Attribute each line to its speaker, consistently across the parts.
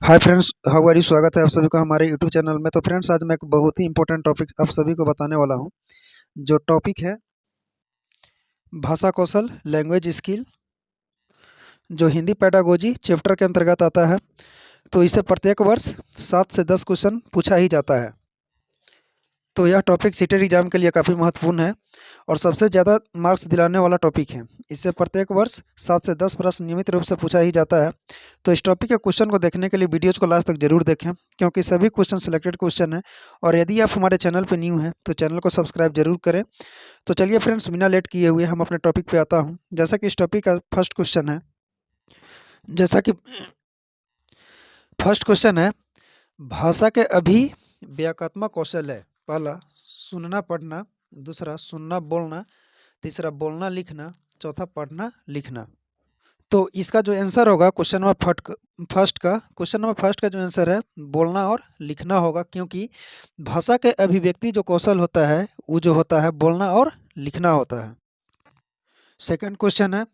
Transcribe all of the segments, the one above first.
Speaker 1: Hi friends, how are you. स्वागत है आप सभी का हमारे यूट्यूब चैनल में। तो फ्रेंड्स, आज मैं एक बहुत ही इंपॉर्टेंट टॉपिक आप सभी को बताने वाला हूं, जो टॉपिक है भाषा कौशल, लैंग्वेज स्किल, जो हिंदी पेडागोजी चैप्टर के अंतर्गत आता है। तो इसे प्रत्येक वर्ष 7 से 10 क्वेश्चन पूछा ही जाता है। तो यह टॉपिक सीटेट एग्जाम के लिए काफ़ी महत्वपूर्ण है और सबसे ज़्यादा मार्क्स दिलाने वाला टॉपिक है। इससे प्रत्येक वर्ष 7 से 10 प्रश्न नियमित रूप से पूछा ही जाता है। तो इस टॉपिक के क्वेश्चन को देखने के लिए वीडियोज़ को लास्ट तक जरूर देखें, क्योंकि सभी क्वेश्चन सिलेक्टेड क्वेश्चन हैं। और यदि आप हमारे चैनल पर न्यू हैं तो चैनल को सब्सक्राइब जरूर करें। तो चलिए फ्रेंड्स, बिना लेट किए हुए हम अपने टॉपिक पे आता हूँ। जैसा कि इस टॉपिक का फर्स्ट क्वेश्चन है, जैसा कि फर्स्ट क्वेश्चन है, भाषा के अभिव्यक्तात्मक कौशल है। पहला सुनना पढ़ना, दूसरा सुनना बोलना, तीसरा बोलना लिखना, चौथा पढ़ना लिखना। तो इसका जो आंसर होगा क्वेश्चन नंबर फर्स्ट का जो आंसर है बोलना और लिखना होगा, क्योंकि भाषा के अभिव्यक्ति जो कौशल होता है वो जो होता है बोलना और लिखना होता है। सेकंड क्वेश्चन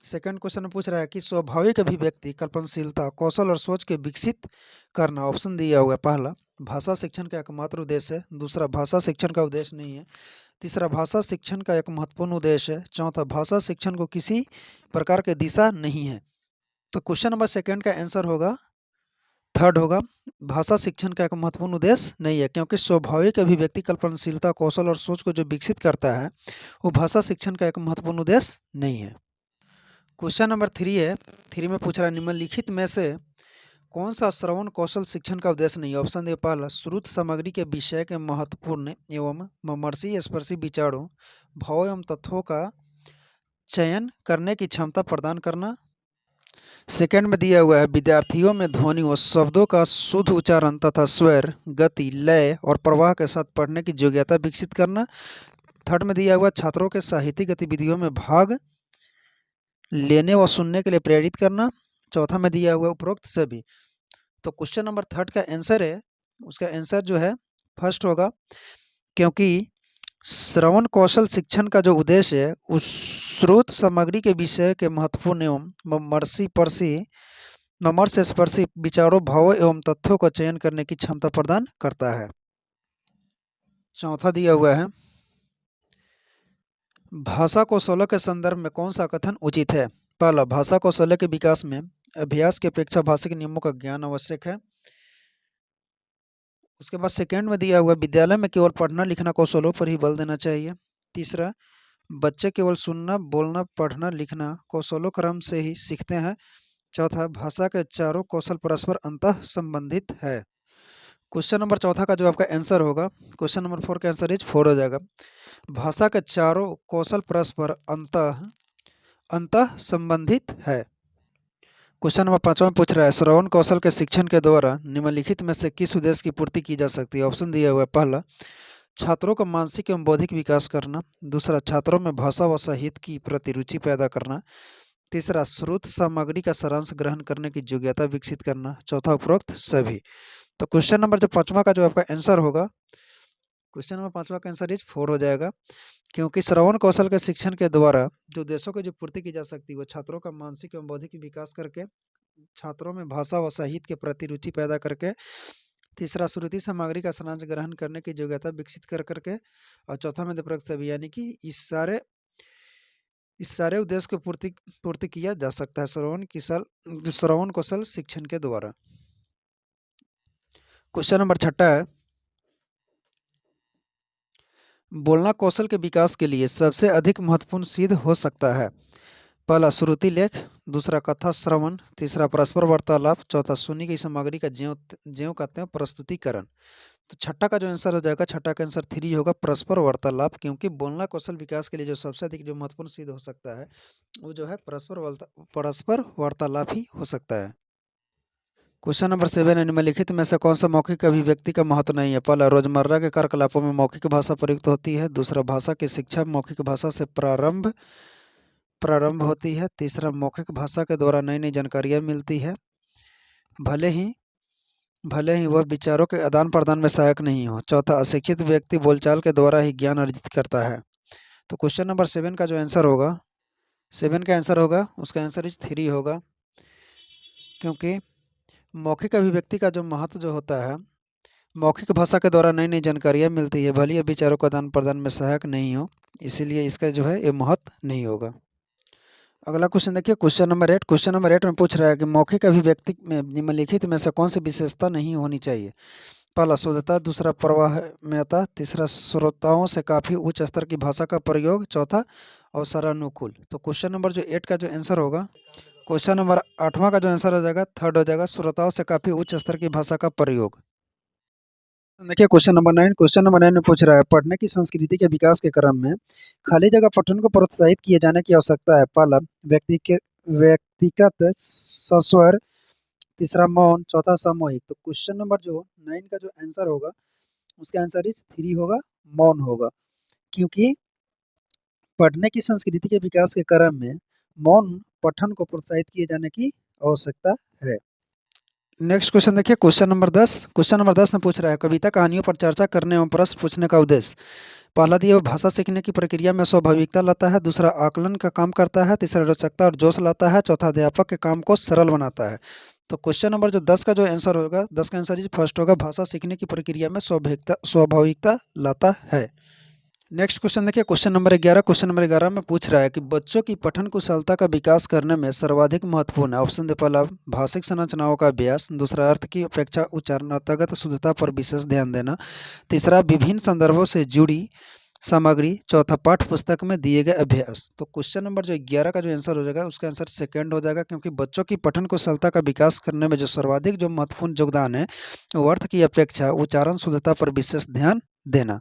Speaker 1: में पूछ रहा है कि स्वाभाविक अभिव्यक्ति, कल्पनाशीलता, कौशल और सोच के विकसित करना। ऑप्शन दिया हुआ है। पहला भाषा शिक्षण का एकमात्र उद्देश्य है, दूसरा भाषा शिक्षण का उद्देश्य नहीं है, तीसरा भाषा शिक्षण का एक महत्वपूर्ण उद्देश्य है, चौथा भाषा शिक्षण को किसी प्रकार की दिशा नहीं है। तो क्वेश्चन नंबर सेकंड का आंसर होगा थर्ड होगा, भाषा शिक्षण का एक महत्वपूर्ण उद्देश्य नहीं है, क्योंकि स्वाभाविक अभिव्यक्ति, कल्पनाशीलता, कौशल और सोच को जो विकसित करता है वो भाषा शिक्षण का एक महत्वपूर्ण उद्देश्य नहीं है। क्वेश्चन नंबर थ्री में पूछ रहा है, निम्नलिखित में से कौन सा श्रवण कौशल शिक्षण का उद्देश्य नहीं है। ऑप्शन दे। पहला श्रुत सामग्री के विषय के महत्वपूर्ण एवं मर्मसी स्पर्शी विचारों, भावों एवं तथ्यों का चयन करने की क्षमता प्रदान करना। सेकंड में दिया हुआ है, विद्यार्थियों में ध्वनि व शब्दों का शुद्ध उच्चारण तथा स्वर, गति, लय और प्रवाह के साथ पढ़ने की योग्यता विकसित करना। थर्ड में दिया हुआ, छात्रों के साहित्यिक गतिविधियों में भाग लेने व सुनने के लिए प्रेरित करना। चौथा में दिया हुआ उपरोक्त सभी। तो क्वेश्चन नंबर थर्ड का आंसर है, उसका आंसर जो है फर्स्ट होगा, क्योंकि श्रवण कौशल शिक्षण का जो उद्देश्य है उस स्रोत सामग्री के विषय के महत्वपूर्ण एवं मर्मस स्पर्शी विचारों, भावों एवं तथ्यों का चयन करने की क्षमता प्रदान करता है। चौथा दिया हुआ है, भाषा कौशलों के संदर्भ में कौन सा कथन उचित है। पहला भाषा कौशल के विकास में अभ्यास की अपेक्षा भाषा के नियमों का ज्ञान आवश्यक है। उसके बाद सेकंड में दिया हुआ, विद्यालय में केवल पढ़ना लिखना कौशलों पर ही बल देना चाहिए। तीसरा, बच्चे केवल सुनना बोलना पढ़ना लिखना कौशलों क्रम से ही सीखते हैं। चौथा, भाषा के चारों कौशल परस्पर अंतः संबंधित है। क्वेश्चन नंबर चौथा का जो आपका आंसर होगा, क्वेश्चन नंबर 4 का आंसर इज 4 हो जाएगा। भाषा के चारों कौशल परस्पर अंतः अंतः संबंधित है। क्वेश्चन नंबर 5 में पूछ रहा है, श्रवण कौशल के शिक्षण के द्वारा निम्नलिखित में से किस उद्देश्य की पूर्ति की जा सकती है। ऑप्शन दिया हुआ है। पहला, छात्रों का मानसिक एवं बौद्धिक विकास करना। दूसरा, छात्रों में भाषा व साहित्य की प्रति रुचि पैदा करना। तीसरा, स्रोत सामग्री का सारांश ग्रहण करने की योग्यता विकसित करना। चौथा, उपरोक्त सभी। तो क्वेश्चन नंबर जो पांचवा का जो आपका आंसर होगा, क्वेश्चन नंबर पांचवा का आंसर इज 4 हो जाएगा, क्योंकि श्रवण कौशल के शिक्षण के द्वारा जो उद्देश्यों की जो पूर्ति की जा सकती है वो छात्रों का मानसिक एवं बौद्धिक विकास करके, छात्रों में भाषा व साहित्य के प्रति रुचि पैदा करके, तीसरा श्रुति सामग्री का सारांश ग्रहण करने की योग्यता विकसित कर करके, और चौथा में उपरोक्त सभी। यानी कि इस सारे उद्देश्य को पूर्ति किया जा सकता है श्रवण कौशल शिक्षण के द्वारा। क्वेश्चन नंबर 6 है, बोलना कौशल के विकास के लिए सबसे अधिक महत्वपूर्ण सिद्ध हो सकता है। पहला, श्रुति लेख, दूसरा कथा श्रवण, तीसरा परस्पर वार्तालाप, चौथा सुनी गई सामग्री का ज्यों ज्यों कहते हैं प्रस्तुतिकरण। तो छठा का जो आंसर हो जाएगा, छठा का आंसर 3 होगा, परस्पर वार्तालाप, क्योंकि बोलना कौशल विकास के लिए जो सबसे अधिक जो महत्वपूर्ण सिद्ध हो सकता है वो जो है परस्पर वार्तालाप ही हो सकता है। क्वेश्चन नंबर 7 है, निम्नलिखित में से कौन सा मौखिक अभिव्यक्ति का महत्व नहीं है। पहला, रोजमर्रा के कार्यकलापों में मौखिक भाषा प्रयुक्त होती है। दूसरा, भाषा की शिक्षा मौखिक भाषा से प्रारंभ होती है। तीसरा, मौखिक भाषा के द्वारा नई नई जानकारियाँ मिलती है, भले ही वह विचारों के आदान प्रदान में सहायक नहीं हो। चौथा, अशिक्षित व्यक्ति बोलचाल के द्वारा ही ज्ञान अर्जित करता है। तो क्वेश्चन नंबर 7 का जो आंसर होगा, 7 का आंसर होगा, उसका आंसर इज 3 होगा, क्योंकि मौखिक अभिव्यक्ति का जो महत्व जो होता है, मौखिक भाषा के द्वारा नई नई जानकारियाँ मिलती है, भले ही विचारों का आदान प्रदान में सहायक नहीं हो, इसीलिए इसका जो है ये महत्व नहीं होगा। अगला क्वेश्चन देखिए, क्वेश्चन नंबर 8 में पूछ रहा है कि मौखिक अभिव्यक्ति में निम्नलिखित में से कौन सी विशेषता नहीं होनी चाहिए? पहला शुद्धता, दूसरा प्रवाहमयता, तीसरा श्रोताओं से काफ़ी उच्च स्तर की भाषा का प्रयोग, चौथा अवसरानुकूल। तो क्वेश्चन नंबर जो 8 का जो आंसर होगा, क्वेश्चन नंबर 8वां का जो आंसर हो जाएगा, थर्ड हो जाएगा, श्रोताओं से काफ़ी उच्च स्तर की भाषा का प्रयोग। देखिए क्वेश्चन नंबर 9 में पूछ रहा है, पढ़ने की संस्कृति के विकास के क्रम में खाली जगह पठन को प्रोत्साहित किए जाने की आवश्यकता है। पहला व्यक्तिगत सस्वर, तीसरा मौन, चौथा सामूहिक। तो क्वेश्चन नंबर जो 9 का जो आंसर होगा, उसका आंसर इज 3 होगा, मौन होगा, क्योंकि पढ़ने की संस्कृति के विकास के क्रम में मौन पठन को प्रोत्साहित किए जाने की आवश्यकता है। नेक्स्ट क्वेश्चन देखिए, क्वेश्चन नंबर 10 में पूछ रहा है, कविता कहानियों पर चर्चा करने एवं प्रश्न पूछने का उद्देश्य। पहला दिया, भाषा सीखने की प्रक्रिया में स्वाभाविकता लाता है, दूसरा आकलन का काम करता है, तीसरा रोचकता और जोश लाता है, चौथा अध्यापक के काम को सरल बनाता है। तो क्वेश्चन नंबर जो 10 का जो आंसर होगा, 10 का आंसर फर्स्ट होगा, भाषा सीखने की प्रक्रिया में स्वाभाविकता लाता है। नेक्स्ट क्वेश्चन देखिए, क्वेश्चन नंबर 11 में पूछ रहा है कि बच्चों की पठन कुशलता का विकास करने में सर्वाधिक महत्वपूर्ण है। ऑप्शन दे, पहला भाषिक संरचनाओं का अभ्यास, दूसरा अर्थ की अपेक्षा उच्चारणागत शुद्धता पर विशेष ध्यान देना, तीसरा विभिन्न संदर्भों से जुड़ी सामग्री, चौथा पाठ्य पुस्तक में दिए गए अभ्यास। तो क्वेश्चन नंबर जो 11 का जो आंसर हो जाएगा, उसका आंसर सेकंड हो जाएगा, क्योंकि बच्चों की पठन कुशलता का विकास करने में जो सर्वाधिक जो महत्वपूर्ण योगदान है, वो अर्थ की अपेक्षा उच्चारण शुद्धता पर विशेष ध्यान देना।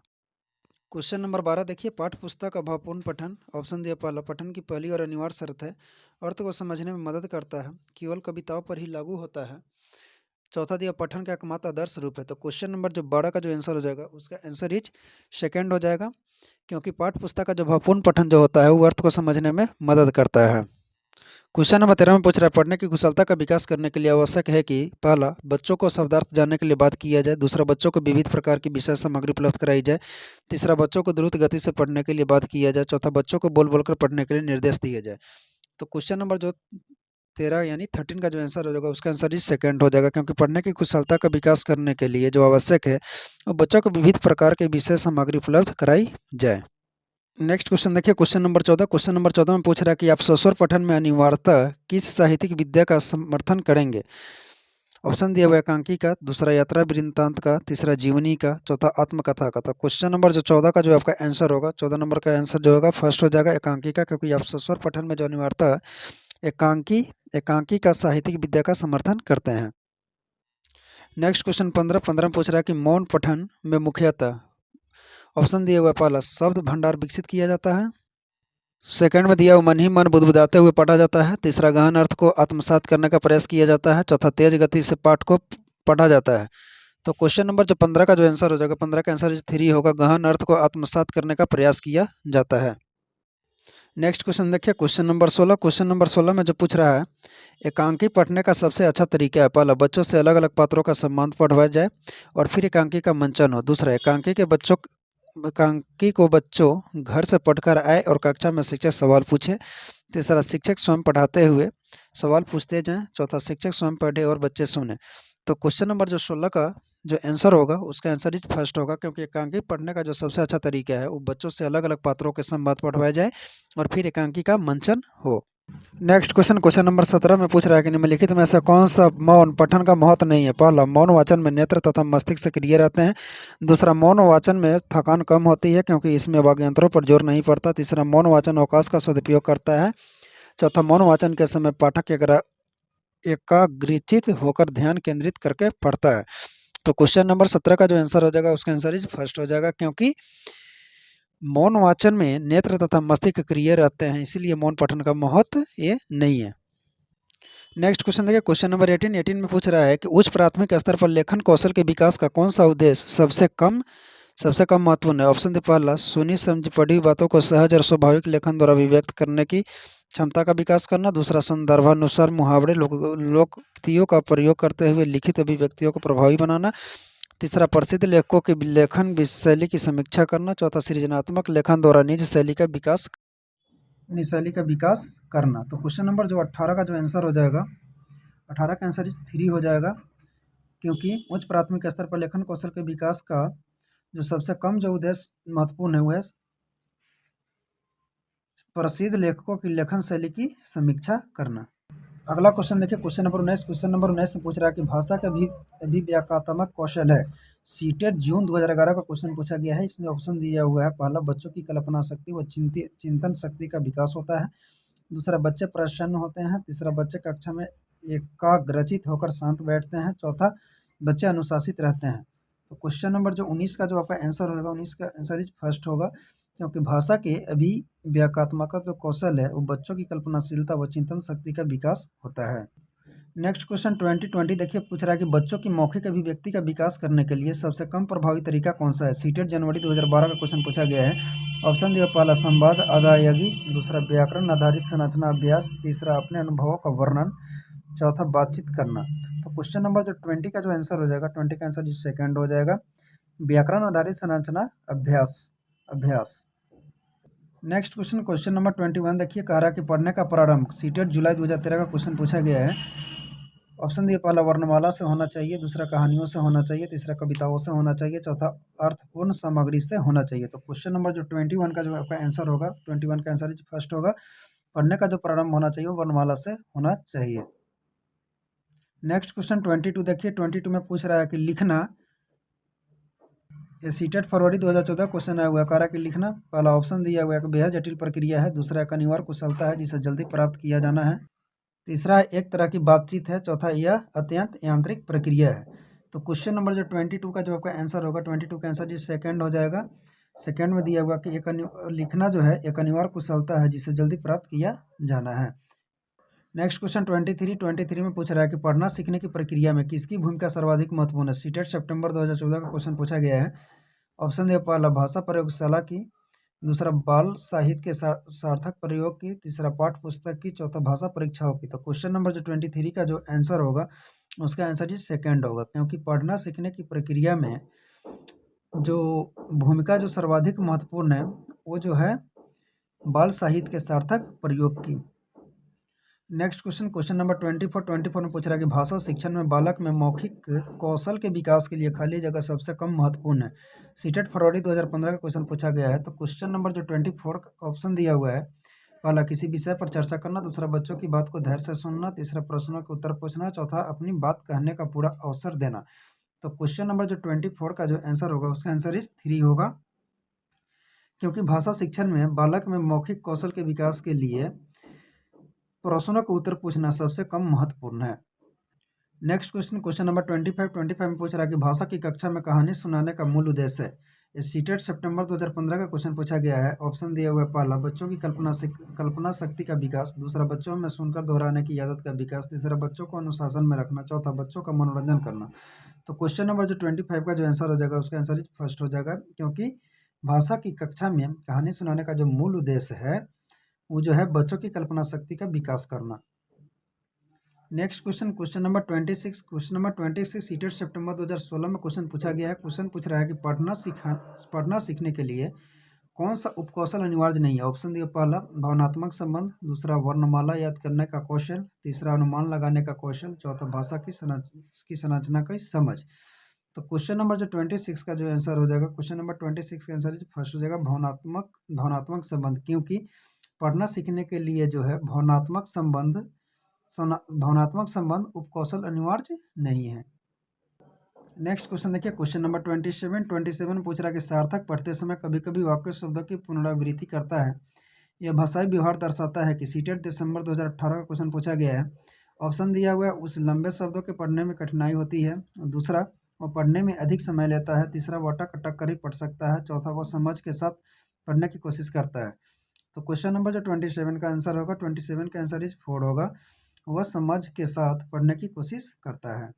Speaker 1: क्वेश्चन नंबर 12 देखिए, पाठ्य पुस्तक का भावपूर्ण पठन। ऑप्शन दिया, पहला पठन की पहली और अनिवार्य शर्त है, अर्थ को समझने में मदद करता है, केवल कविताओं पर ही लागू होता है, चौथा दिया पठन का एकमात्र आदर्श रूप है। तो क्वेश्चन नंबर जो 12 का जो आंसर हो जाएगा, उसका आंसर इज सेकेंड हो जाएगा, क्योंकि पाठ्य पुस्तक का जो भावपूर्ण पठन जो होता है, वो अर्थ को समझने में मदद करता है। क्वेश्चन नंबर 13 में पूछ रहा है, पढ़ने की कुशलता का विकास करने के लिए आवश्यक है कि पहला बच्चों को शब्दार्थ जानने के लिए बात किया जाए, दूसरा बच्चों को विविध प्रकार की विषय सामग्री उपलब्ध कराई जाए, तीसरा बच्चों को द्रुत गति से पढ़ने के लिए बात किया जाए, चौथा बच्चों को बोल बोलकर पढ़ने के लिए निर्देश दिए जाए। तो क्वेश्चन नंबर जो 13 यानी 13 का जो आंसर हो जाएगा, उसका आंसर इज सेकेंड हो जाएगा, क्योंकि पढ़ने की कुशलता का विकास करने के लिए जो आवश्यक है, वो बच्चों को विविध प्रकार के विषय सामग्री उपलब्ध कराई जाए। नेक्स्ट क्वेश्चन देखिए, क्वेश्चन नंबर 14 में पूछ रहा है कि आप सस्वर पठन में अनिवार्यतः किस साहित्यिक विद्या का समर्थन करेंगे। ऑप्शन दिया हुआ एकांकी का, दूसरा यात्रा वृत्तांत का, तीसरा जीवनी का, चौथा आत्मकथा का। तो क्वेश्चन नंबर जो 14 का जो आपका आंसर होगा, 14 नंबर का आंसर जो होगा फर्स्ट हो जाएगा, एकांकी का, क्योंकि आप सस्वर पठन में जो अनिवार्यता एकांकी का साहित्यिक विद्या का समर्थन करते हैं। नेक्स्ट क्वेश्चन 15 में पूछ रहा है कि मौन पठन में मुख्यतः ऑप्शन दिया हुआ, पहला शब्द भंडार विकसित किया जाता है, सेकंड में दिया हुआ मन ही मन बुदबुदाते हुए पढ़ा जाता है, तीसरा गहन अर्थ को आत्मसात करने का प्रयास किया जाता है, चौथा तेज गति से पाठ को पढ़ा जाता है। तो क्वेश्चन नंबर जो 15 का जो आंसर हो जाएगा, 15 का आंसर 3 होगा, गहन अर्थ को आत्मसात करने का प्रयास किया जाता है। नेक्स्ट क्वेश्चन देखिए, क्वेश्चन नंबर 16 में जो पूछ रहा है, एकांकी पढ़ने का सबसे अच्छा तरीका है, पहला बच्चों से अलग अलग पात्रों का संबंध पढ़वाया जाए और फिर एकांकी का मंचन हो, दूसरा एकांकी को बच्चों घर से पढ़कर आए और कक्षा में शिक्षक सवाल पूछे, तीसरा शिक्षक स्वयं पढ़ाते हुए सवाल पूछते जाएं, चौथा शिक्षक स्वयं पढ़े और बच्चे सुने। तो क्वेश्चन नंबर जो 16 का जो आंसर होगा, उसका आंसर इज फर्स्ट होगा, क्योंकि एकांकी पढ़ने का जो सबसे अच्छा तरीका है, वो बच्चों से अलग अलग पात्रों के संवाद पढ़वाया जाए और फिर एकांकी का मंचन हो। नेक्स्ट क्वेश्चन नंबर 17 में पूछ रहा है कि निम्नलिखित में से कौन सा मौन पठन का महत्व नहीं है। पहला, मौन वाचन में नेत्र तथा मस्तिष्क सक्रिय रहते हैं, दूसरा मौन वाचन में थकान कम होती है क्योंकि इसमें वाग्यंत्रों पर जोर नहीं पड़ता, तीसरा मौन वाचन अवकाश का सदुपयोग करता है, चौथा मौन वाचन के समय पाठक एकाग्रचित होकर ध्यान केंद्रित करके पढ़ता है। तो क्वेश्चन नंबर 17 का जो आंसर हो जाएगा, उसका आंसर इज फर्स्ट हो जाएगा, क्योंकि मौन वाचन में नेत्र तथा मस्तिष्क सक्रिय रहते हैं, इसीलिए मौन पठन का महत्व ये नहीं है। नेक्स्ट क्वेश्चन देखिए, क्वेश्चन नंबर 18 में पूछ रहा है कि उच्च प्राथमिक स्तर पर लेखन कौशल के विकास का कौन सा उद्देश्य सबसे कम महत्वपूर्ण है। ऑप्शन दे, पहला सुनी समझी पढ़ी बातों को सहज और स्वाभाविक लेखन द्वारा अभिव्यक्त करने की क्षमता का विकास करना, दूसरा संदर्भानुसार मुहावरे लोकोक्तियों का प्रयोग करते हुए लिखित अभिव्यक्तियों को प्रभावी बनाना, तीसरा प्रसिद्ध लेखकों की लेखन शैली की समीक्षा करना, चौथा सृजनात्मक लेखन द्वारा निज शैली का विकास करना। तो क्वेश्चन नंबर जो 18 का जो आंसर हो जाएगा, 18 का आंसर 3 हो जाएगा, क्योंकि उच्च प्राथमिक स्तर पर लेखन कौशल के विकास का जो सबसे कम जो उद्देश्य महत्वपूर्ण है वह प्रसिद्ध लेखकों की लेखन शैली की समीक्षा करना। अगला क्वेश्चन देखिए, क्वेश्चन नंबर 19 में पूछ रहा है कि भाषा का भी अभिव्यक्तात्मक कौशल है। सीटेट जून 2011 का क्वेश्चन पूछा गया है। इसमें ऑप्शन दिया हुआ है, पहला बच्चों की कल्पना शक्ति व चिंतन शक्ति का विकास होता है। दूसरा, बच्चे प्रसन्न होते हैं। तीसरा, बच्चे कक्षा में एकाग्रचित होकर शांत बैठते हैं। चौथा, बच्चे अनुशासित रहते हैं। तो क्वेश्चन नंबर जो 19 का जो आपका आंसर होगा, 19 का आंसर इज फर्स्ट होगा, क्योंकि भाषा के अभिव्यक्तात्मक जो कौशल है वो बच्चों की कल्पनाशीलता व चिंतन शक्ति का विकास होता है। नेक्स्ट क्वेश्चन 2020 देखिए, पूछ रहा है कि बच्चों की मौखिक अभिव्यक्ति का विकास करने के लिए सबसे कम प्रभावी तरीका कौन सा है। सीटेट जनवरी 2012 का क्वेश्चन पूछा गया है। ऑप्शन दिया, पहला संवाद अदायगी, दूसरा व्याकरण आधारित संरचना अभ्यास, तीसरा अपने अनुभवों का वर्णन, चौथा बातचीत करना। तो क्वेश्चन नंबर जो 20 का जो आंसर हो जाएगा, 20 का आंसर सेकंड हो जाएगा, व्याकरण आधारित संरचना अभ्यास। नेक्स्ट क्वेश्चन नंबर 21 देखिए, कह रहा है कि पढ़ने का प्रारंभ। सीटेट जुलाई 2013 का क्वेश्चन पूछा गया है। ऑप्शन दिए, पहला वर्णमाला से होना चाहिए, दूसरा कहानियों से होना चाहिए, तीसरा कविताओं से होना चाहिए, चौथा अर्थपूर्ण सामग्री से होना चाहिए। तो क्वेश्चन नंबर जो 21 का जो आपका आंसर होगा, 21 का आंसर फर्स्ट होगा, पढ़ने का जो प्रारंभ होना चाहिए वो वर्णमाला से होना चाहिए। नेक्स्ट क्वेश्चन 22 देखिए, 22 में पूछ रहा है कि लिखना। ये सीटेट फरवरी 2014 क्वेश्चन आया हुआ है। कह रहा है कि लिखना, पहला ऑप्शन दिया हुआ है कि बेहद जटिल प्रक्रिया है, दूसरा एक अनिवार्य कुशलता है जिसे जल्दी प्राप्त किया जाना है, तीसरा एक तरह की बातचीत है, चौथा यह अत्यंत यांत्रिक प्रक्रिया है। तो क्वेश्चन नंबर जो 22 का जो आपका आंसर होगा, 22 का आंसर जी सेकंड हो जाएगा। सेकंड में दिया हुआ कि लिखना जो है एक अनिवार्य कुशलता है जिसे जल्दी प्राप्त किया जाना है। नेक्स्ट क्वेश्चन 23 में पूछ रहा है कि पढ़ना सीखने की प्रक्रिया में किसकी भूमिका सर्वाधिक महत्वपूर्ण है। सीटेट सितंबर 2014 का क्वेश्चन पूछा गया है। ऑप्शन दिया, पहला भाषा प्रयोगशाला की, दूसरा बाल साहित्य के सार्थक प्रयोग की, तीसरा पाठ्य पुस्तक की, चौथा भाषा परीक्षाओं की। तो क्वेश्चन नंबर जो 23 का जो आंसर होगा उसका आंसर जी सेकंड होगा, क्योंकि पढ़ना सीखने की प्रक्रिया में जो भूमिका जो सर्वाधिक महत्वपूर्ण है वो जो है बाल साहित्य के सार्थक प्रयोग की। नेक्स्ट क्वेश्चन नंबर 24 में पूछ रहा है कि भाषा शिक्षण में बालक में मौखिक कौशल के विकास के लिए खाली जगह सबसे कम महत्वपूर्ण है। सीटेट फरवरी 2015 का क्वेश्चन पूछा गया है। तो क्वेश्चन नंबर जो 24 ऑप्शन दिया हुआ है, पहला किसी विषय पर चर्चा करना, दूसरा बच्चों की बात को धैर्य से सुनना, तीसरा प्रश्नों के उत्तर पूछना, चौथा अपनी बात कहने का पूरा अवसर देना। तो क्वेश्चन नंबर जो 24 का जो आंसर होगा उसका आंसर इज 3 होगा, क्योंकि भाषा शिक्षण में बालक में मौखिक कौशल के विकास के लिए प्रश्नों का उत्तर पूछना सबसे कम महत्वपूर्ण है। नेक्स्ट क्वेश्चन नंबर 25 में पूछ रहा है कि भाषा की कक्षा में कहानी सुनाने का मूल उद्देश्य है। ये सीटेट सितंबर 2015 का क्वेश्चन पूछा गया है। ऑप्शन दिया हुआ है, पहला बच्चों की कल्पना शक्ति का विकास, दूसरा बच्चों में सुनकर दोहराने की आदत का विकास, तीसरा बच्चों को अनुशासन में रखना, चौथा बच्चों का मनोरंजन करना। तो क्वेश्चन नंबर जो 25 का जो आंसर हो जाएगा उसका आंसर फर्स्ट हो जाएगा, क्योंकि भाषा की कक्षा में कहानी सुनाने का जो मूल उद्देश्य है वो जो है बच्चों की कल्पना शक्ति का विकास करना। नेक्स्ट क्वेश्चन नंबर 26 सीटेट सितंबर 2016 में क्वेश्चन पूछा गया है। क्वेश्चन पूछ रहा है कि पढ़ना सीखने के लिए कौन सा उपकौशल अनिवार्य नहीं है। ऑप्शन दिया, पहला भावनात्मक संबंध, दूसरा वर्णमाला याद करने का कौशल, तीसरा अनुमान लगाने का कौशल, चौथा भाषा की संरचना की समझ। तो क्वेश्चन नंबर जो 26 का जो आंसर हो जाएगा, क्वेश्चन नंबर 26 का आंसर फर्स्ट हो जाएगा, भावनात्मक संबंध, क्योंकि पढ़ना सीखने के लिए जो है भावनात्मक संबंध उपकौशल अनिवार्य नहीं है। नेक्स्ट क्वेश्चन देखिए, क्वेश्चन नंबर 27 पूछ रहा है कि सार्थक पढ़ते समय कभी कभी वाक्य शब्दों की पुनरावृत्ति करता है, यह भाषाई व्यवहार दर्शाता है कि। सीटेट दिसंबर 2018 का क्वेश्चन पूछा गया है। ऑप्शन दिया हुआ है, उस लंबे शब्दों के पढ़ने में कठिनाई होती है, दूसरा वो पढ़ने में अधिक समय लेता है, तीसरा वो अटक अटक कर ही पढ़ सकता है, चौथा वो समझ के साथ पढ़ने की कोशिश करता है। तो क्वेश्चन नंबर जो 27 का आंसर होगा, 27 का आंसर इज 4 होगा, वह समझ के साथ पढ़ने की कोशिश करता है।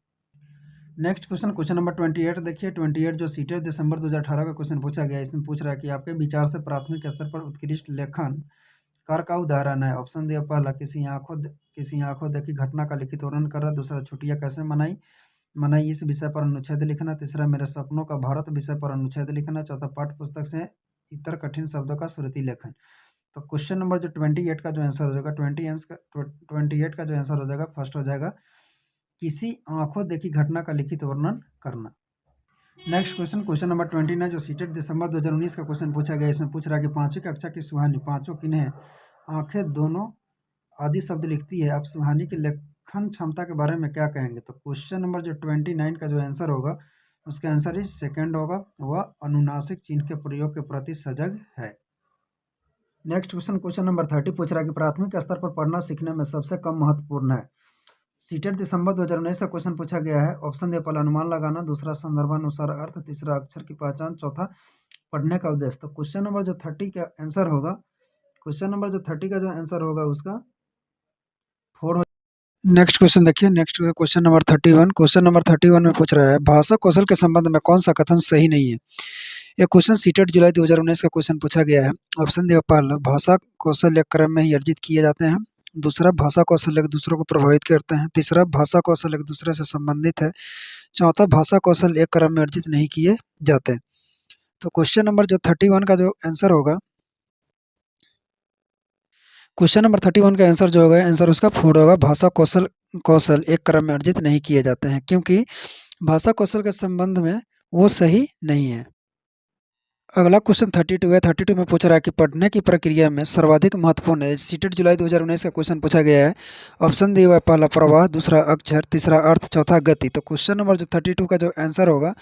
Speaker 1: नेक्स्ट क्वेश्चन नंबर 28 देखिए, 28 जो सीटेट दिसंबर 2018 का क्वेश्चन पूछा गया है। इसमें पूछ रहा है कि आपके विचार से प्राथमिक स्तर पर उत्कृष्ट लेखन कार का उदाहरण है। ऑप्शन दिया, पहला किसी आंखों देखी घटना का लिखित वर्णन कर रहा, दूसरा छुट्टियां कैसे मनाई इस विषय पर अनुच्छेद लिखना, तीसरा मेरे सपनों का भारत विषय पर अनुच्छेद लिखना, चौथा पाठ्य पुस्तक से इतर कठिन शब्दों का श्रुति लेखन। तो क्वेश्चन नंबर जो 28 का जो आंसर हो जाएगा, 28 का जो आंसर हो जाएगा फर्स्ट हो जाएगा, किसी आंखों देखी घटना का लिखित वर्णन करना। नेक्स्ट क्वेश्चन नंबर 29 जो सीटेट दिसंबर 2019 का क्वेश्चन पूछा गया, इसमें पूछ रहा है कि पांचवी कक्षा की सुहानी पांचों किन्हें आंखें दोनों आदि शब्द लिखती है, आप सुहानी की लेखन क्षमता के बारे में क्या कहेंगे। तो क्वेश्चन नंबर जो 29 का जो आंसर होगा उसका आंसर इस सेकेंड होगा, वह अनुनासिक चिन्ह के प्रयोग के प्रति सजग है। नेक्स्ट क्वेश्चन नंबर 30 पूछ रहा है कि प्राथमिक स्तर पर पढ़ना सीखने में सबसे कम महत्वपूर्ण है। सीटेट दिसंबर 2019 का क्वेश्चन पूछा गया है। ऑप्शन दे, पहला अनुमान लगाना, दूसरा संदर्भानुसार अर्थ, तीसरा अक्षर की पहचान, चौथा पढ़ने का उद्देश्य। तो क्वेश्चन नंबर जो 30 का आंसर होगा, क्वेश्चन नंबर जो 30 का जो आंसर होगा उसका 4 हो। नेक्स्ट क्वेश्चन देखिए, next question number 31। Question number 31 में पूछ रहा है भाषा कौशल के संबंध में कौन सा कथन सही नहीं है। ये क्वेश्चन सीटेट जुलाई 2019 का क्वेश्चन पूछा गया है। ऑप्शन दे, पहला भाषा कौशल एक क्रम में ही अर्जित किए जाते हैं, दूसरा भाषा कौशल एक दूसरों को प्रभावित करते हैं, तीसरा भाषा कौशल एक दूसरे से संबंधित है, चौथा भाषा कौशल एक क्रम में अर्जित नहीं किए जाते। तो क्वेश्चन नंबर जो 31 का जो आंसर होगा, क्वेश्चन नंबर 31 का आंसर जो होगा, आंसर उसका 4 होगा। भाषा कौशल कौशल एक क्रम में अर्जित नहीं किए जाते हैं, क्योंकि भाषा कौशल के संबंध में वो सही नहीं है। अगला क्वेश्चन 32 है। 32 में पूछ रहा है कि पढ़ने की प्रक्रिया में सर्वाधिक महत्वपूर्ण है। सीटेट जुलाई 2019 का क्वेश्चन पूछा गया है। ऑप्शन दिया हुआ है, पहला प्रवाह, दूसरा अक्षर, तीसरा अर्थ, चौथा गति। तो क्वेश्चन नंबर जो 32 का जो आंसर होगा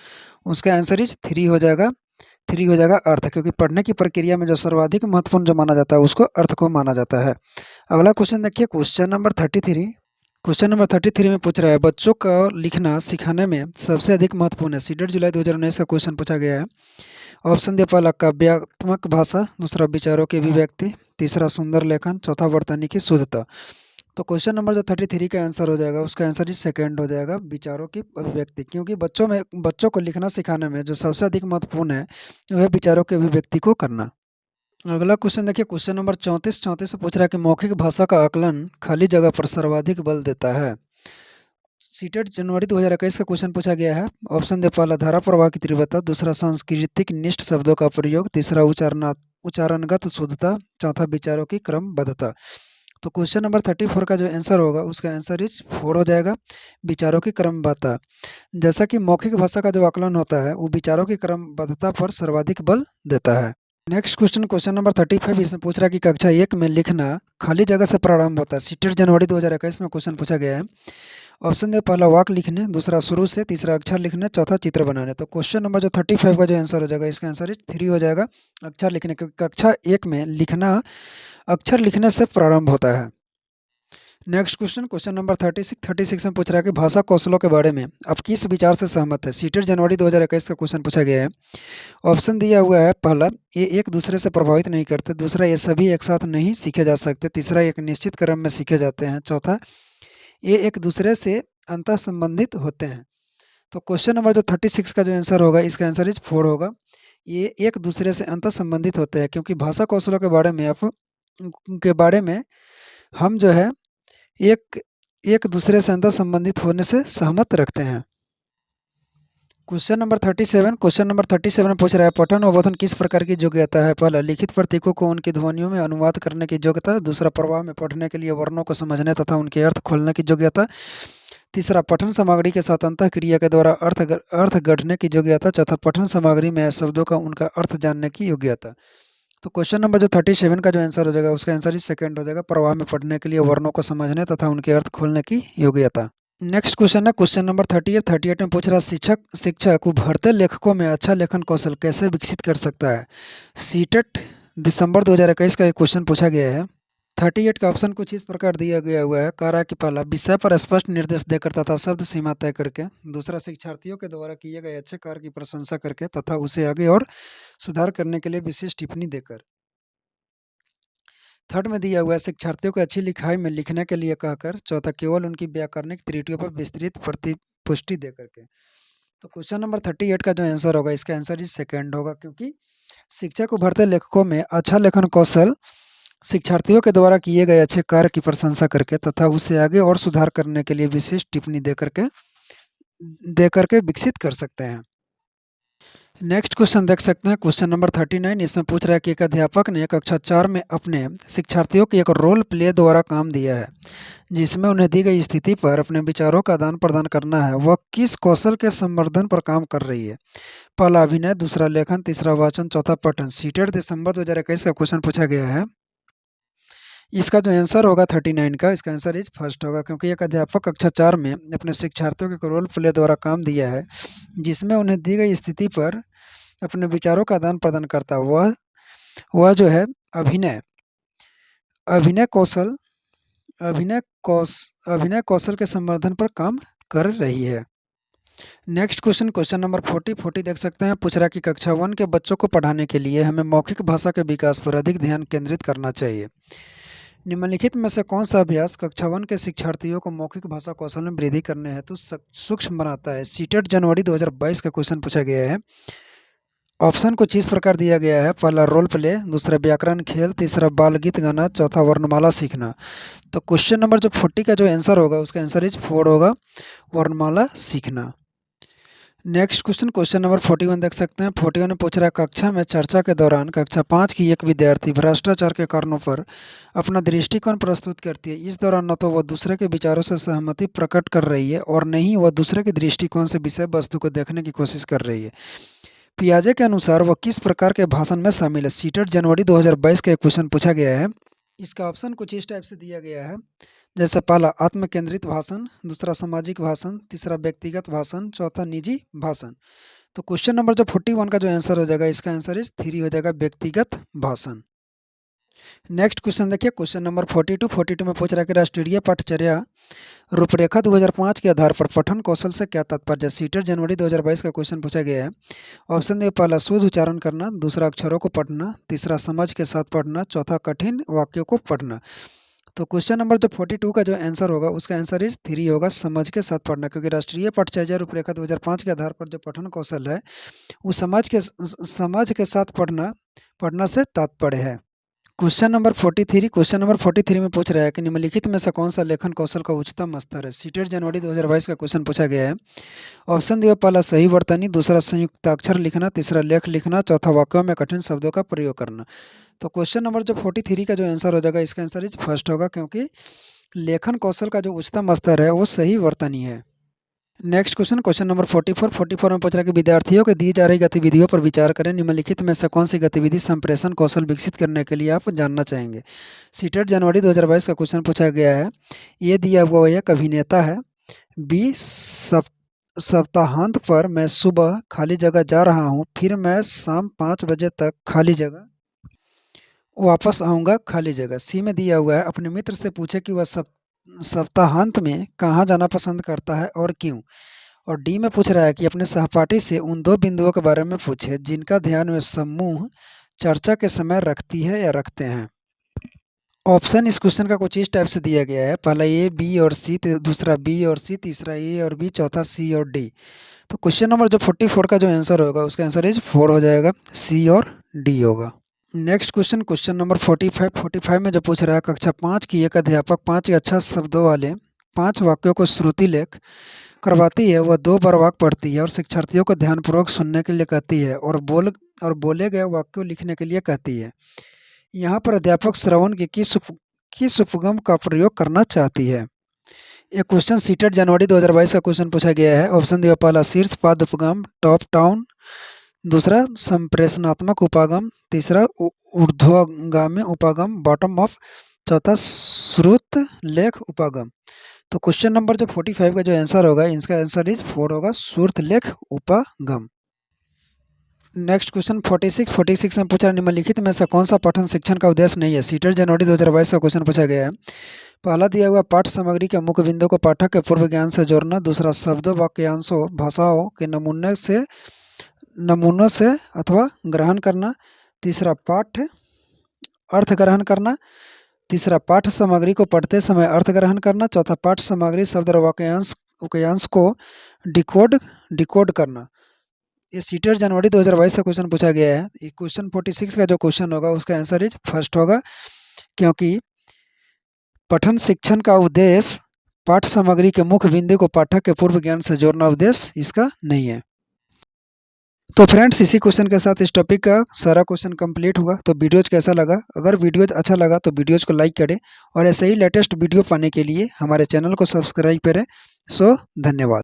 Speaker 1: उसका आंसर इज 3 हो जाएगा। 3 हो जाएगा अर्थ, क्योंकि पढ़ने की प्रक्रिया में जो सर्वाधिक महत्वपूर्ण जो माना जाता है उसको अर्थ को माना जाता है। अगला क्वेश्चन देखिए, क्वेश्चन नंबर 33। क्वेश्चन नंबर 33 में पूछ रहा है बच्चों का लिखना सिखाने में सबसे अधिक महत्वपूर्ण है। सीटेट जुलाई 2019 का क्वेश्चन पूछा गया है। ऑप्शन दे, पहला काव्यात्मक भाषा, दूसरा विचारों की अभिव्यक्ति, तीसरा सुंदर लेखन, चौथा वर्तनी की शुद्धता। तो क्वेश्चन नंबर जो 33 का आंसर हो जाएगा उसका आंसर इस सेकेंड हो जाएगा, विचारों की अभिव्यक्ति, क्योंकि बच्चों को लिखना सिखाने में जो सबसे अधिक महत्वपूर्ण है वह विचारों की अभिव्यक्ति को करना। अगला क्वेश्चन देखिए, क्वेश्चन नंबर 34 से पूछ रहा है कि मौखिक भाषा का आकलन खाली जगह पर सर्वाधिक बल देता है। सीटेट जनवरी 2021 का क्वेश्चन पूछा गया है। ऑप्शन दे, पहला धारा प्रवाह की तीव्रता, दूसरा सांस्कृतिक निष्ठ शब्दों का प्रयोग, तीसरा उच्चारणगत शुद्धता, चौथा विचारों की क्रमबद्धता। तो क्वेश्चन नंबर 34 का जो आंसर होगा उसका आंसर इज 4 हो जाएगा, विचारों की क्रमबद्धता। जैसा कि मौखिक भाषा का जो आकलन होता है वो विचारों की क्रमबद्धता पर सर्वाधिक बल देता है। नेक्स्ट क्वेश्चन नंबर 35 इसमें पूछ रहा है कि कक्षा 1 में लिखना खाली जगह से प्रारंभ होता है। सीटेट जनवरी 2021 में क्वेश्चन पूछा गया है। ऑप्शन दे, पहला वाक्य लिखने, दूसरा शुरू से, तीसरा अक्षर लिखने, चौथा चित्र बनाने। तो क्वेश्चन नंबर जो 35 का जो आंसर हो जाएगा इसका आंसर 3 हो जाएगा, अक्षर लिखने, क्योंकि कक्षा 1 में लिखना अक्षर लिखने से प्रारंभ होता है। नेक्स्ट क्वेश्चन नंबर 36 में पूछ रहा है कि भाषा कौशलों के बारे में आप किस विचार से सहमत है। सीटेट जनवरी 2021 का क्वेश्चन पूछा गया है। ऑप्शन दिया हुआ है, पहला ये एक दूसरे से प्रभावित नहीं करते, दूसरा ये सभी एक साथ नहीं सीखे जा सकते, तीसरा एक निश्चित क्रम में सीखे जाते हैं, चौथा ये एक दूसरे से अंतः संबंधित होते हैं। तो क्वेश्चन नंबर जो 36 का जो आंसर होगा इसका आंसर इज 4 होगा, ये एक दूसरे से अंतः संबंधित होते हैं, क्योंकि भाषा कौशलों के बारे में हम जो है एक दूसरे से अंतः संबंधित होने से सहमत रखते हैं। क्वेश्चन नंबर 37 में पूछ रहा है पठन और बोधन किस प्रकार की योग्यता है। पहला लिखित प्रतीकों को उनकी ध्वनियों में अनुवाद करने की योग्यता, दूसरा प्रवाह में पढ़ने के लिए वर्णों को समझने तथा उनके अर्थ खोलने की योग्यता, तीसरा पठन सामग्री के साथ अंतः क्रिया के द्वारा अर्थ गढ़ने की योग्यता, चौथा पठन सामग्री में शब्दों का उनका अर्थ जानने की योग्यता। तो क्वेश्चन नंबर जो 37 का जो आंसर हो जाएगा उसका आंसर इस सेकंड हो जाएगा, प्रवाह में पढ़ने के लिए वर्णों को समझने तथा उनके अर्थ खोलने की योग्यता। नेक्स्ट क्वेश्चन है क्वेश्चन नंबर 38 में पूछ रहा है शिक्षक उभरते लेखकों में अच्छा लेखन कौशल कैसे विकसित कर सकता है। सीटेट दिसंबर 2021 का एक क्वेश्चन पूछा गया है। 38 का ऑप्शन कुछ इस प्रकार दिया गया हुआ है। कार्य की पहला विषय पर स्पष्ट निर्देश देकर तथा शब्द सीमा तय करके, दूसरा शिक्षार्थियों के द्वारा किए गए अच्छे कार्य की प्रशंसा करके तथा उसे आगे और सुधार करने के लिए विशेष टिप्पणी देकर। थर्ड में दिया हुआ है शिक्षार्थियों को अच्छी लिखाई में लिखने के लिए कहकर, चौथा केवल उनकी व्याकरणिक त्रुटियों पर विस्तृत प्रतिपुष्टि दे करके। तो क्वेश्चन नंबर 38 का जो आंसर होगा इसका आंसर इस सेकंड होगा, क्योंकि शिक्षक उभरते लेखकों में अच्छा लेखन कौशल शिक्षार्थियों के द्वारा किए गए अच्छे कार्य की प्रशंसा करके तथा उसे आगे और सुधार करने के लिए विशेष टिप्पणी दे करके विकसित कर सकते हैं। नेक्स्ट क्वेश्चन देख सकते हैं, क्वेश्चन नंबर 39। इसमें पूछ रहा है कि एक अध्यापक ने कक्षा 4 में अपने शिक्षार्थियों को एक रोल प्ले द्वारा काम दिया है, जिसमें उन्हें दी गई स्थिति पर अपने विचारों का आदान प्रदान करना है। वह किस कौशल के संवर्धन पर काम कर रही है? पहला अभिनय, दूसरा लेखन, तीसरा वाचन, चौथा पठन। सीटेट दिसंबर 2021 का क्वेश्चन पूछा गया है। इसका जो आंसर होगा 39 का, इसका आंसर इज फर्स्ट होगा, क्योंकि एक अध्यापक कक्षा 4 में अपने शिक्षार्थियों को रोल प्ले द्वारा काम दिया है, जिसमें उन्हें दी गई स्थिति पर अपने विचारों का आदान प्रदान करता है। वह जो है अभिनय अभिनय कौशल अभिनय कौश अभिनय कौशल के संवर्धन पर काम कर रही है। नेक्स्ट क्वेश्चन, क्वेश्चन नंबर 40 देख सकते हैं। पूछ रहा है कि कक्षा 1 के बच्चों को पढ़ाने के लिए हमें मौखिक भाषा के विकास पर अधिक ध्यान केंद्रित करना चाहिए। निम्नलिखित में से कौन सा अभ्यास कक्षा 1 के शिक्षार्थियों को मौखिक भाषा कौशल में वृद्धि करने हेतु सूक्ष्म बनाता है? सीटेट जनवरी 2022 का क्वेश्चन पूछा गया है। ऑप्शन कुछ इस प्रकार दिया गया है। पहला रोल प्ले, दूसरा व्याकरण खेल, तीसरा बाल गीत गाना, चौथा वर्णमाला सीखना। तो क्वेश्चन नंबर जो 40 का जो आंसर होगा, उसका आंसर इज 4 होगा, वर्णमाला सीखना। नेक्स्ट क्वेश्चन, क्वेश्चन नंबर 41 देख सकते हैं। 41 में पूछ रहा है, कक्षा में चर्चा के दौरान कक्षा 5 की एक विद्यार्थी भ्रष्टाचार के कारणों पर अपना दृष्टिकोण प्रस्तुत करती है। इस दौरान न तो वह दूसरे के विचारों से सहमति प्रकट कर रही है और न ही वह दूसरे के दृष्टिकोण से विषय वस्तु को देखने की कोशिश कर रही है। पियाजे के अनुसार वह किस प्रकार के भाषण में शामिल है? सीटेट जनवरी 2022 का क्वेश्चन पूछा गया है। इसका ऑप्शन कुछ इस टाइप से दिया गया है, जैसे पहला आत्म केंद्रित भाषण, दूसरा सामाजिक भाषण, तीसरा व्यक्तिगत भाषण, चौथा निजी भाषण। तो क्वेश्चन नंबर जो 41 का जो आंसर हो जाएगा, इसका आंसर इज 3 हो जाएगा, व्यक्तिगत भाषण। नेक्स्ट क्वेश्चन देखिए, क्वेश्चन नंबर 42 में पूछ रहा है कि राष्ट्रीय पाठचर्या रूपरेखा 2005 के आधार पर पठन कौशल से क्या तात्पर्य? सीटेट जनवरी 2022 का क्वेश्चन पूछा गया है। ऑप्शन ए, पहला शुद्ध उच्चारण करना, दूसरा अक्षरों को पढ़ना, तीसरा समझ के साथ पढ़ना, चौथा कठिन वाक्यों को पढ़ना। तो क्वेश्चन नंबर जो 42 का जो आंसर होगा, उसका आंसर इज 3 होगा, समझ के साथ पढ़ना, क्योंकि राष्ट्रीय पाठचर्या रूपरेखा 2005 के आधार पर जो पठन कौशल है, वो समझ के साथ पढ़ना से तात्पर्य है। क्वेश्चन नंबर 43 में पूछ रहा है कि निम्नलिखित में से कौन सा लेखन कौशल का उच्चतम स्तर है? सीटेट जनवरी 2022 का क्वेश्चन पूछा गया है। ऑप्शन दिया, पहला सही वर्तनी, दूसरा संयुक्ताक्षर लिखना, तीसरा लेख लिखना, चौथा वाक्यों में कठिन शब्दों का प्रयोग करना। तो क्वेश्चन नंबर जो 43 का जो आंसर हो जाएगा, इसका आंसर इज फर्स्ट होगा, क्योंकि लेखन कौशल का जो उच्चतम स्तर है वो सही वर्तनी है। नेक्स्ट क्वेश्चन, क्वेश्चन नंबर 44 में पूछ रहा है कि विद्यार्थियों को दी जा रही गतिविधियों पर विचार करें। निम्नलिखित में से कौन सी गतिविधि संप्रेषण कौशल विकसित करने के लिए आप जानना चाहेंगे? सीटेट जनवरी 2022 का क्वेश्चन पूछा गया है। ये दिया हुआ एक अभिनेता है। बी, सप्ताहांत पर मैं सुबह खाली जगह जा रहा हूँ, फिर मैं शाम 5 बजे तक खाली जगह वापस आऊँगा खाली जगह। सी में दिया हुआ है, अपने मित्र से पूछे कि वह सप्ताहांत में कहाँ जाना पसंद करता है और क्यों। और डी में पूछ रहा है कि अपने सहपाठी से उन 2 बिंदुओं के बारे में पूछे जिनका ध्यान वे समूह चर्चा के समय रखती है या रखते हैं। ऑप्शन इस क्वेश्चन का कुछ इस टाइप से दिया गया है। पहला ए, बी और सी, दूसरा बी और सी, तीसरा ए और बी, चौथा सी और डी। तो क्वेश्चन नंबर जो 44 का जो आंसर होगा, उसका आंसर इज 4 हो जाएगा, सी और डी होगा। नेक्स्ट क्वेश्चन, क्वेश्चन नंबर 45 में जो पूछ रहा है, कक्षा 5 की एक अध्यापक 5 अच्छा शब्दों वाले 5 वाक्यों को श्रुति लेख करवाती है। वह 2 बार वाक्य पढ़ती है और शिक्षार्थियों को ध्यानपूर्वक सुनने के लिए कहती है और बोले गए वाक्यों लिखने के लिए कहती है। यहाँ पर अध्यापक श्रवण की किस उपगम का प्रयोग करना चाहती है? ये क्वेश्चन सीटेट जनवरी 2022 का क्वेश्चन पूछा गया है। ऑप्शन दिया, पहला शीर्ष पाद उपगम, टॉप डाउन, दूसरा संप्रेषणात्मक उपागम, तीसरा ऊर्ध्वगामी उपागम, बॉटम अप, चौथा श्रुत लेख उपागम। तो क्वेश्चन नंबर जो 45 का जो आंसर होगा, इसका आंसर इज 4 होगा, श्रुत लेख उपागम। नेक्स्ट क्वेश्चन 46 में पूछा, निम्नलिखित में से कौन सा पठन शिक्षण का उद्देश्य नहीं है? सीटेट जनवरी 2022 का क्वेश्चन पूछा गया है। पहला दिया हुआ, पाठ सामग्री के मुख्य बिंदु को पाठक के पूर्व ज्ञान से जोड़ना, दूसरा शब्दों वाक्यांशों भाषाओं के नमूनों से अथवा ग्रहण करना, तीसरा पाठ अर्थ ग्रहण करना, तीसरा पाठ सामग्री को पढ़ते समय अर्थ ग्रहण करना, चौथा पाठ सामग्री शब्द और वाक्यांश को डिकोड करना। ये सीटेट जनवरी 2022 का क्वेश्चन पूछा गया है। ये क्वेश्चन 46 का जो क्वेश्चन होगा, उसका आंसर इज फर्स्ट होगा, क्योंकि पठन शिक्षण का उद्देश्य पाठ सामग्री के मुख्य बिंदु को पाठक के पूर्व ज्ञान से जोड़ना उद्देश्य इसका नहीं है। तो फ्रेंड्स इसी क्वेश्चन के साथ इस टॉपिक का सारा क्वेश्चन कंप्लीट हुआ। तो वीडियोज कैसा लगा? अगर वीडियोज अच्छा लगा तो वीडियोज को लाइक करें और ऐसे ही लेटेस्ट वीडियो पाने के लिए हमारे चैनल को सब्सक्राइब करें। सो धन्यवाद।